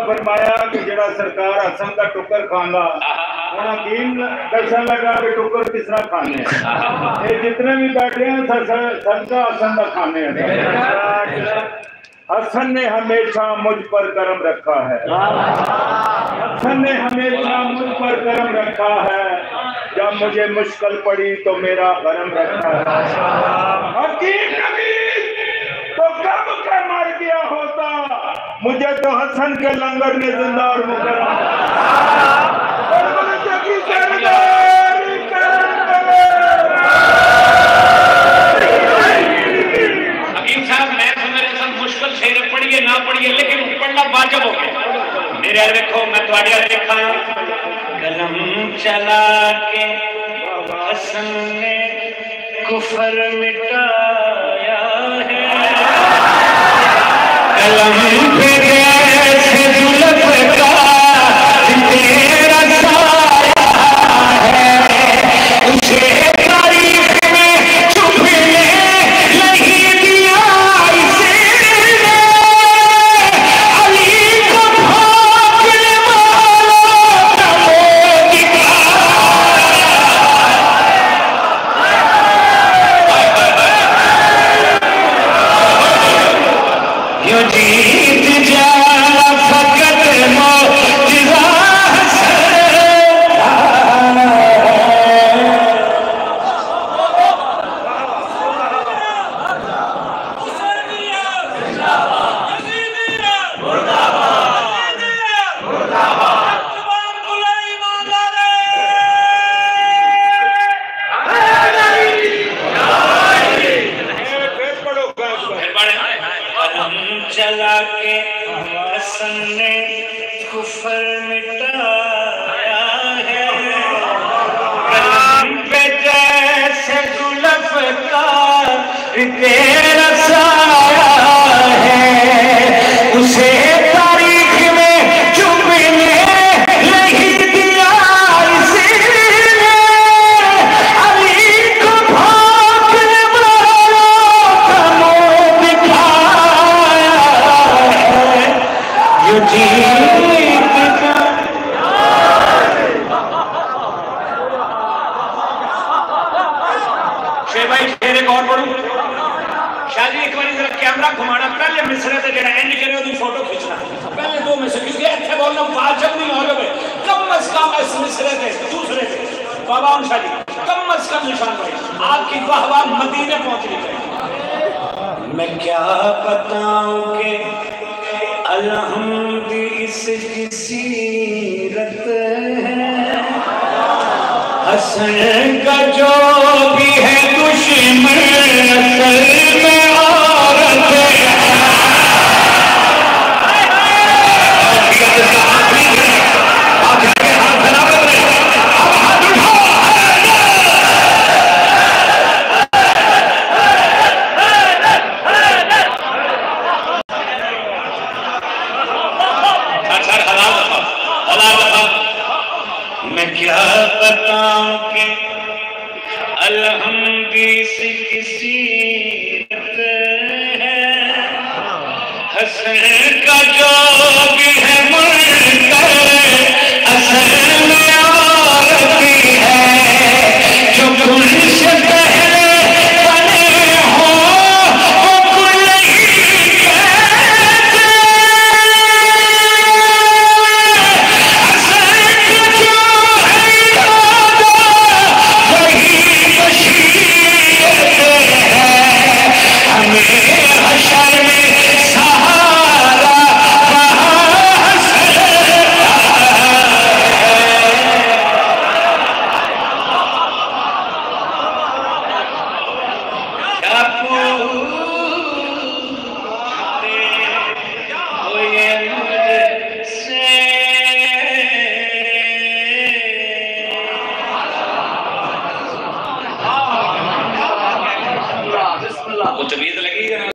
فرمایا کہ جڑا سرکار حسن کا ٹکر کھانا انہاں حکیم دسن لگا کہ ٹکر کس طرح کھانے ہیں یہ جتنے بھی بیٹھے ہیں سب کا حسن کا کھانے ہیں حسن نے ہمیشہ مجھ پر کرم رکھا ہے حسن نے ہمیشہ مجھ پر کرم رکھا ہے جب مجھے مشکل پڑی تو میرا کرم رکھا ہے حکیم نبی تو کب کا مر گیا ہوتا مجھے تو حسن کے لنگر نے زندہ اور مکرم حکیم صاحب میں میرے ساتھ مشکل شعر پڑھیے نہ پڑھیے لیکن پڑھنا واجب ہو گیا میرے دیکھو میں تھوڑے دیکھا قلم چلا کے حسن نے کفر مٹایا ہے قلم پہ جیسے زلف کا تیرا سایہ ہے اسے تاریخ میں چھپنے نہیں دیا اسے علی کو بھاگنے والا یوں جیت جانا فقط معجزہ چلا کے حسن نے کفر مٹایا ہے قلم پہ جیسے زلف کا تیرا سایہ ہے اسے تاریخ میں چھپنے نہیں دیا اسی نے علی کو بھاگنے والوں کا منہ دکھایا یوں جیت کا شیر بھائی شیر ایک اور پڑھوں شاہ جی ایک بار ذرا کیمرہ گھمانا پہلے مصرے سے جڑا اینڈ کرے وہ فوٹو کھینچنا پہلے دو میں سے کیونکہ ایتھے بولنا واجب نہیں ہو رہے کم از کم اس مصرے سے دوسرے سے بابا ان شاہ جی کم از کم نشان بھائی آپ کی واہ واہ مدینے پہنچنی چاہیے میں کیا بتاؤں کہ الحمد اس کی سیرت ہے حسن کا جو بھی ہے دشمن اصل میں عورت ہے میں کیا بتاؤں کہ الحمد اس کی سیرت ہے حسن کا جو بھی ہے منکر اصل